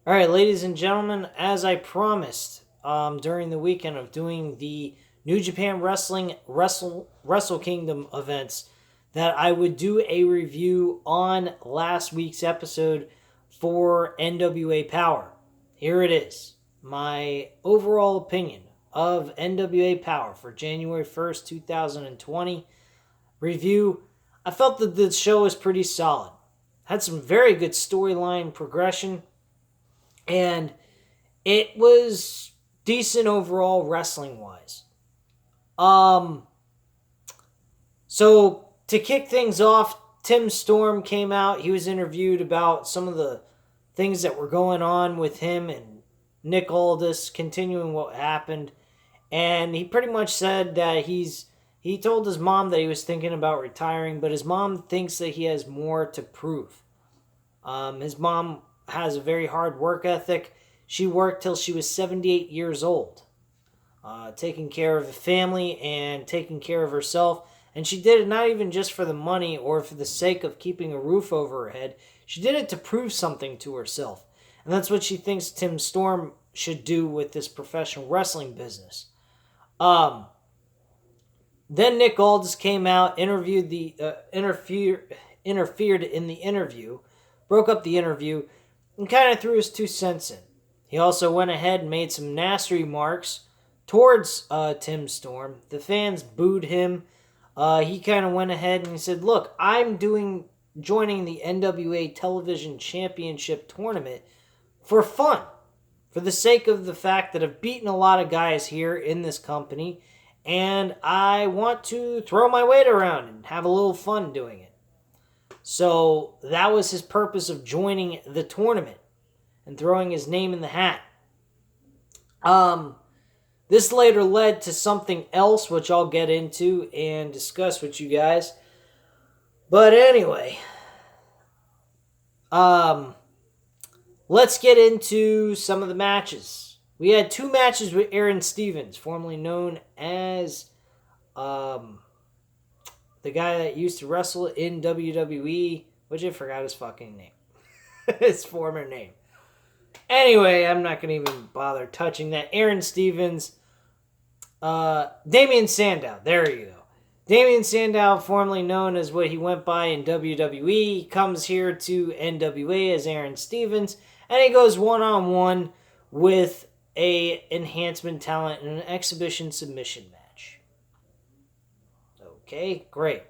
All right, ladies and gentlemen, as I promised during the weekend of doing the New Japan Wrestling Wrestle Kingdom events, that I would do a review on last week's episode for NWA Power. Here it is. My overall opinion of NWA Power for January 1st, 2020 review. I felt that the show was pretty solid. Had some very good storyline progression, and it was decent overall wrestling wise. Um, so to kick things off, Tim Storm came out. He was interviewed about some of the things that were going on with him and Nick Aldis, continuing what happened. And he pretty much said that he told his mom that he was thinking about retiring, but his mom thinks that he has more to prove. His mom has a very hard work ethic. She worked till she was 78 years old, taking care of the family and taking care of herself. And she did it not even just for the money or for the sake of keeping a roof over her head. She did it to prove something to herself. And that's what she thinks Tim Storm should do with this professional wrestling business. Then Nick Aldis came out, interfered in the interview, broke up the interview, and kind of threw his 2 cents in. He also went ahead and made some nasty remarks towards Tim Storm. The fans booed him. He kind of went ahead and he said, "Look, I'm joining the NWA Television Championship Tournament for fun, for the sake of the fact that I've beaten a lot of guys here in this company, and I want to throw my weight around and have a little fun doing it." So that was his purpose of joining the tournament and throwing his name in the hat. This later led to something else, which I'll get into and discuss with you guys. But anyway, let's get into some of the matches. We had 2 matches with Aaron Stevens, formerly known as the guy that used to wrestle in WWE, which I forgot his fucking name. His former name. Anyway, I'm not going to even bother touching that. Aaron Stevens, Damian Sandow, there you go. Damian Sandow, formerly known as what he went by in WWE, comes here to NWA as Aaron Stevens, and he goes one-on-one with a enhancement talent in an exhibition submission match. Okay, great.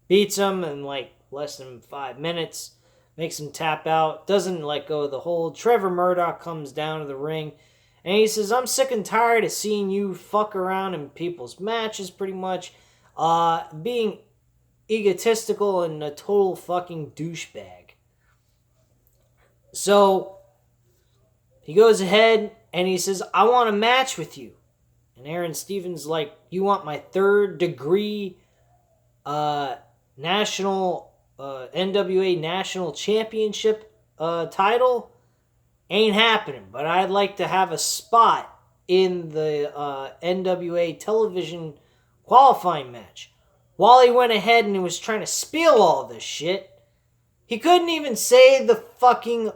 Beats him in like less than 5 minutes. Makes him tap out. Doesn't let go of the hold. Trevor Murdoch comes down to the ring. And he says, "I'm sick and tired of seeing you fuck around in people's matches, pretty much. Being egotistical and a total fucking douchebag." So, he goes ahead and he says, "I want a match with you." And Aaron Stevens like, "You want my 3rd degree national NWA National Championship title? Ain't happening, but I'd like to have a spot in the NWA television qualifying match." While he went ahead and he was trying to spiel all this shit, he couldn't even say the fucking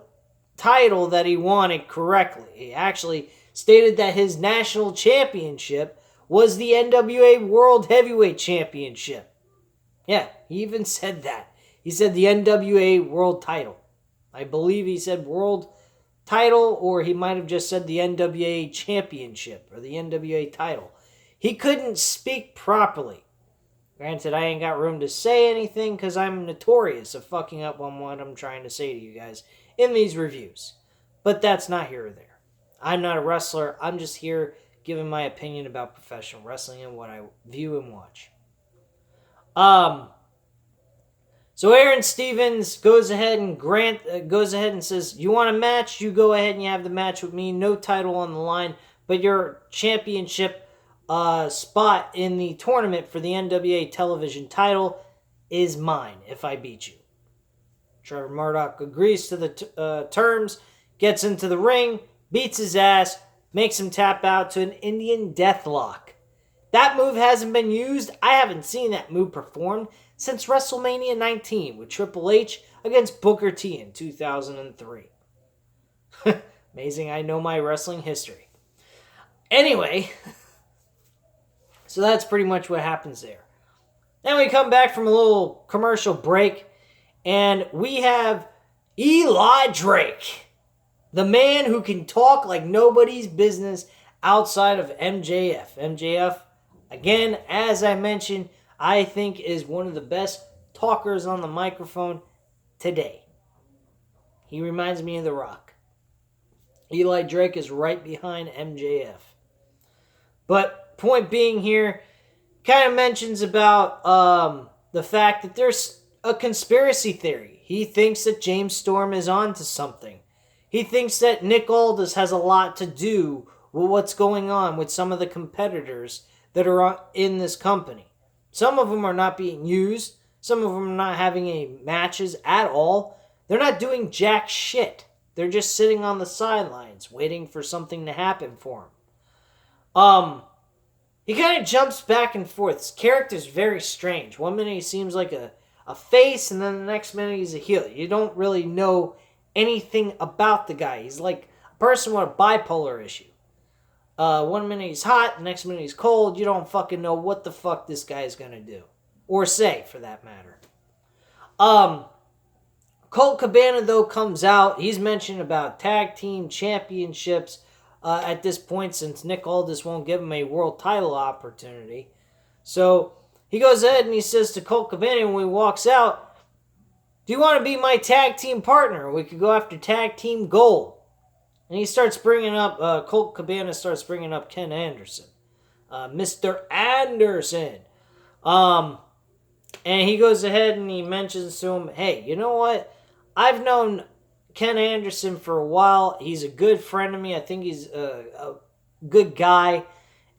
title that he wanted correctly. He actually stated that his national championship was the NWA World Heavyweight Championship. Yeah, he even said that. He said the NWA World Title. I believe he said World Title, or he might have just said the NWA Championship or the NWA Title. He couldn't speak properly. Granted, I ain't got room to say anything because I'm notorious of fucking up on what I'm trying to say to you guys in these reviews. But that's not here or there. I'm not a wrestler. I'm just here giving my opinion about professional wrestling and what I view and watch. So Aaron Stevens goes ahead and says, "You want a match? You go ahead and you have the match with me. No title on the line, but your championship spot in the tournament for the NWA television title is mine if I beat you." Trevor Murdoch agrees to the terms, gets into the ring, beats his ass, makes him tap out to an Indian Deathlock. That move hasn't been used. I haven't seen that move performed since WrestleMania 19 with Triple H against Booker T in 2003. Amazing, I know my wrestling history. Anyway, so that's pretty much what happens there. Then we come back from a little commercial break, and we have Eli Drake, the man who can talk like nobody's business outside of MJF. MJF, again, as I mentioned, I think is one of the best talkers on the microphone today. He reminds me of The Rock. Eli Drake is right behind MJF. But point being here, kind of mentions about the fact that there's a conspiracy theory. He thinks that James Storm is onto something. He thinks that Nick Aldis has a lot to do with what's going on with some of the competitors that are in this company. Some of them are not being used. Some of them are not having any matches at all. They're not doing jack shit. They're just sitting on the sidelines waiting for something to happen for him. He kind of jumps back and forth. His character's very strange. One minute he seems like a face, and then the next minute he's a heel. You don't really know anything about the guy. He's like a person with a bipolar issue. One minute he's hot, the next minute he's cold. You don't fucking know what the fuck this guy is going to do. Or say, for that matter. Colt Cabana, though, comes out. He's mentioned about tag team championships at this point, since Nick Aldis won't give him a world title opportunity. So he goes ahead and he says to Colt Cabana when he walks out, "Do you want to be my tag team partner? We could go after tag team gold." And he starts bringing up, Colt Cabana starts bringing up Ken Anderson. Mr. Anderson. And he goes ahead and he mentions to him, "Hey, you know what? I've known Ken Anderson for a while. He's a good friend of me. I think he's a good guy.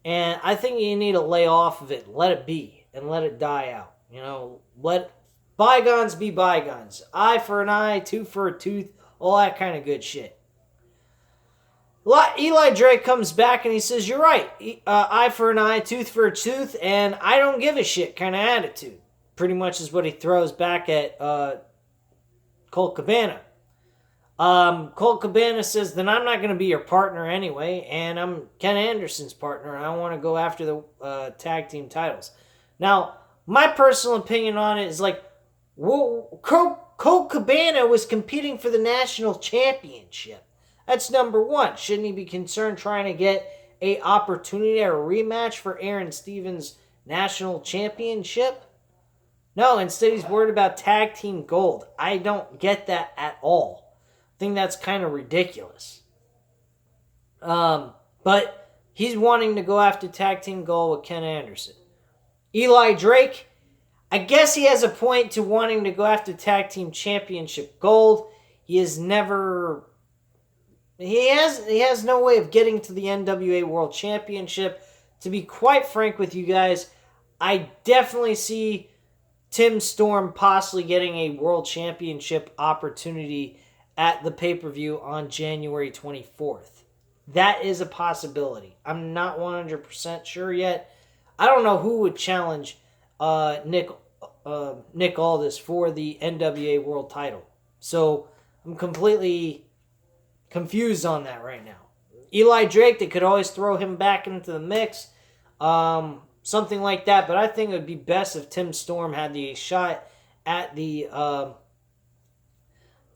And I think you need to lay off of it. Let it be. And let it die out. You know, let bygones be bygones. Eye for an eye, tooth for a tooth. All that kind of good shit." Eli Drake comes back and he says, "You're right. Eye for an eye, tooth for a tooth, and I don't give a shit kind of attitude." Pretty much is what he throws back at Colt Cabana. Colt Cabana says, "Then I'm not going to be your partner anyway, and I'm Ken Anderson's partner, and I want to go after the tag team titles." Now, my personal opinion on it is like, Colt Cabana was competing for the national championship. That's number one. Shouldn't he be concerned trying to get a opportunity or a rematch for Aaron Stevens' national championship? No, instead he's worried about tag team gold. I don't get that at all. I think that's kind of ridiculous. But he's wanting to go after tag team gold with Ken Anderson. Eli Drake, I guess he has a point to wanting to go after tag team championship gold. He has no way of getting to the NWA World Championship. To be quite frank with you guys, I definitely see Tim Storm possibly getting a World Championship opportunity at the pay-per-view on January 24th. That is a possibility. I'm not 100% sure yet. I don't know who would challenge Nick Aldis for the NWA World title. So I'm completely confused on that right now. Eli Drake, they could always throw him back into the mix. Something like that. But I think it would be best if Tim Storm had the shot at the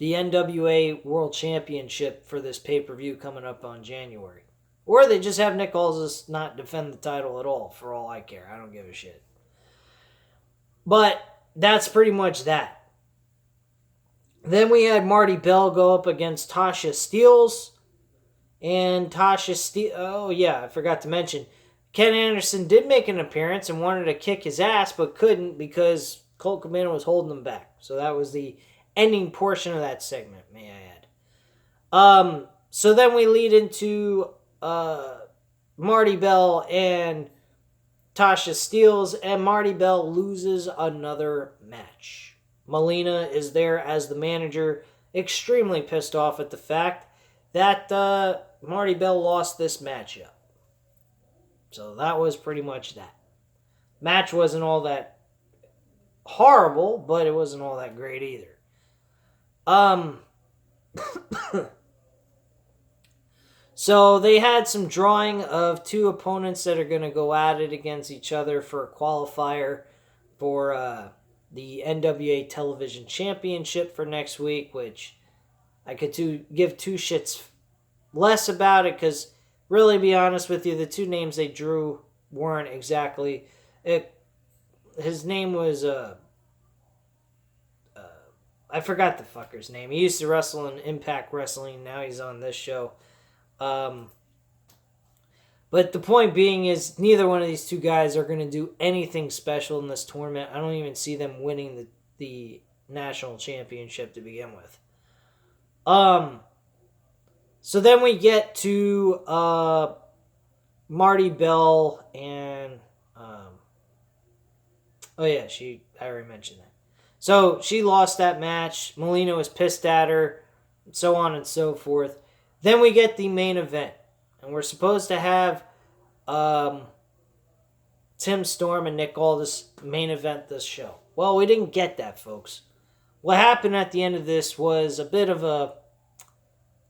NWA World Championship for this pay-per-view coming up on January. Or they just have Nick Aldis not defend the title at all, for all I care. I don't give a shit. But that's pretty much that. Then we had Marty Bell go up against Tasha Steelz. And Tasha Steelz... Oh, yeah, I forgot to mention. Ken Anderson did make an appearance and wanted to kick his ass, but couldn't because Colt Cabana was holding him back. So that was the ending portion of that segment, may I add. So then we lead into Marty Bell and Tasha Steelz, and Marty Bell loses another match. Melina is there as the manager, extremely pissed off at the fact that Marty Bell lost this matchup. So that was pretty much that. Match wasn't all that horrible, but it wasn't all that great either. So they had some drawing of two opponents that are going to go at it against each other for a qualifier for the NWA Television Championship for next week, which I could give two shits less about it because, really, be honest with you, the two names they drew weren't exactly it. His name was I forgot the fucker's name. He used to wrestle in Impact Wrestling. Now he's on this show. But the point being is neither one of these two guys are going to do anything special in this tournament. I don't even see them winning the national championship to begin with. So then we get to Marty Bell and I already mentioned that. So she lost that match. Melina was pissed at her, so on and so forth. Then we get the main event, and we're supposed to have Tim Storm and Nick Aldis main event this show. Well, we didn't get that, folks. What happened at the end of this was a bit of a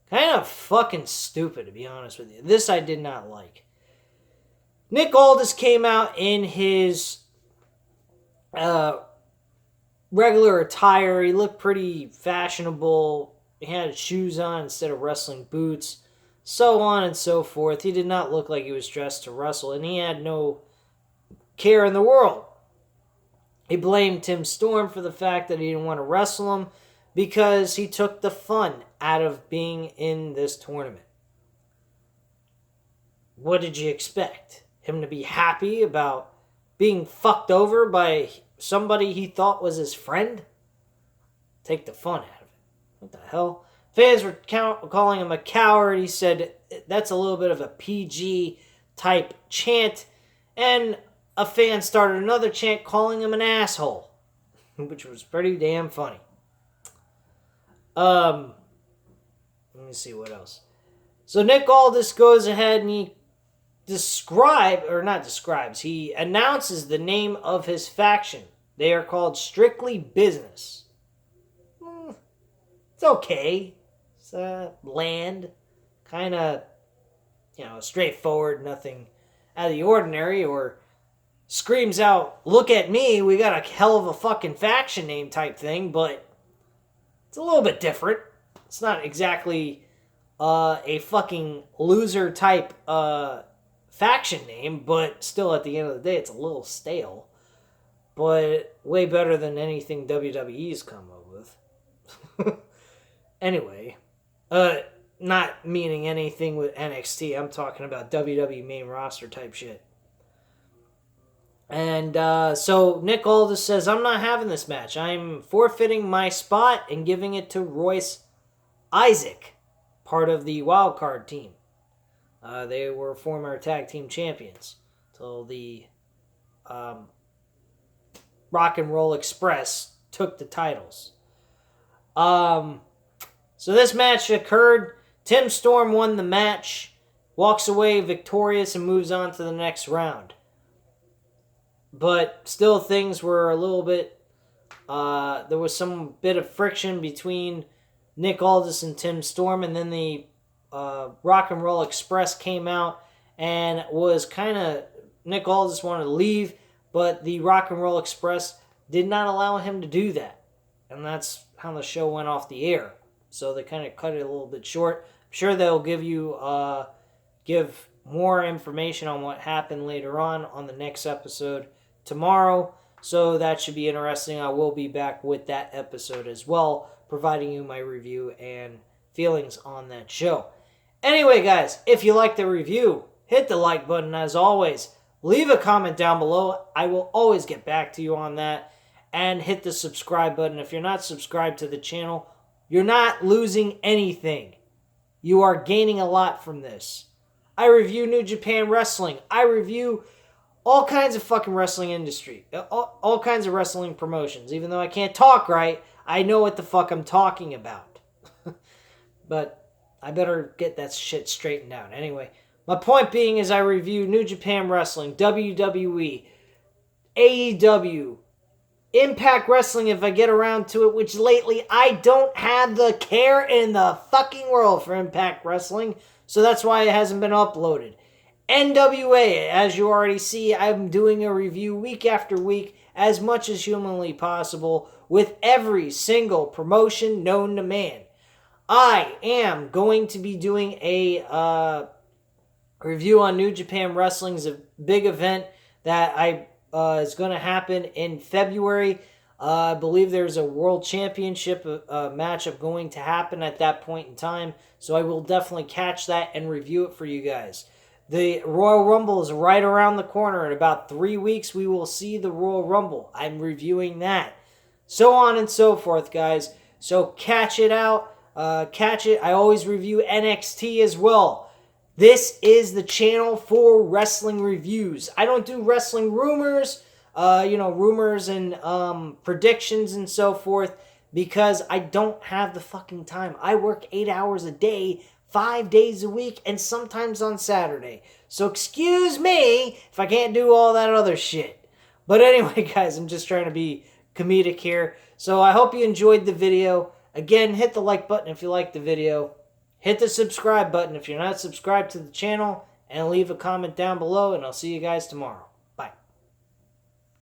kind of fucking stupid, to be honest with you. This I did not like. Nick Aldis came out in his regular attire. He looked pretty fashionable. He had shoes on instead of wrestling boots. So on and so forth. He did not look like he was dressed to wrestle, and he had no care in the world. He blamed Tim Storm for the fact that he didn't want to wrestle him because he took the fun out of being in this tournament. What did you expect? Him to be happy about being fucked over by somebody he thought was his friend? Take the fun out of it. What the hell? Fans were calling him a coward. He said that's a little bit of a PG type chant. And a fan started another chant calling him an asshole, which was pretty damn funny. Let me see what else. So Nick Aldis goes ahead and he he announces the name of his faction. They are called Strictly Business. It's okay. It's bland. Kind of, straightforward, nothing out of the ordinary, or screams out, look at me, we got a hell of a fucking faction name type thing, but it's a little bit different. It's not exactly a fucking loser type faction name, but still at the end of the day, it's a little stale. But way better than anything WWE's come up with. Anyway, not meaning anything with NXT. I'm talking about WWE main roster type shit. And so Nick Aldis says, I'm not having this match. I'm forfeiting my spot and giving it to Royce Isaac, part of the wild card team. They were former tag team champions till the Rock and Roll Express took the titles. So this match occurred. Tim Storm won the match, walks away victorious, and moves on to the next round. But still things were a little bit... there was some bit of friction between Nick Aldis and Tim Storm, and then the Rock and Roll Express came out and was kind of... Nick Aldis wanted to leave, but the Rock and Roll Express did not allow him to do that. And that's how the show went off the air. So they kind of cut it a little bit short. I'm sure they'll give more information on what happened later on the next episode tomorrow. So that should be interesting. I will be back with that episode as well, providing you my review and feelings on that show. Anyway, guys, if you like the review, hit the like button as always. Leave a comment down below. I will always get back to you on that. And hit the subscribe button. If you're not subscribed to the channel, you're not losing anything. You are gaining a lot from this. I review New Japan Wrestling. I review all kinds of fucking wrestling industry. All kinds of wrestling promotions. Even though I can't talk right, I know what the fuck I'm talking about. But I better get that shit straightened out. Anyway, my point being is I review New Japan Wrestling, WWE, AEW, Impact Wrestling, if I get around to it, which lately I don't have the care in the fucking world for Impact Wrestling, so that's why it hasn't been uploaded. NWA, as you already see, I'm doing a review week after week, as much as humanly possible, with every single promotion known to man. I am going to be doing a review on New Japan Wrestling's a big event that is going to happen in February. I believe there's a World Championship matchup going to happen at that point in time, so I will definitely catch that and review it for you guys. The Royal Rumble is right around the corner. In about 3 weeks, we will see the Royal Rumble. I'm reviewing that. So on and so forth, guys. So catch it out. Catch it. I always review NXT as well. This is the channel for wrestling reviews. I don't do wrestling rumors, rumors and predictions and so forth, because I don't have the fucking time. I work 8 hours a day, 5 days a week, and sometimes on Saturday. So excuse me if I can't do all that other shit. But anyway, guys, I'm just trying to be comedic here. So I hope you enjoyed the video. Again, hit the like button if you liked the video. Hit the subscribe button if you're not subscribed to the channel. And leave a comment down below, and I'll see you guys tomorrow.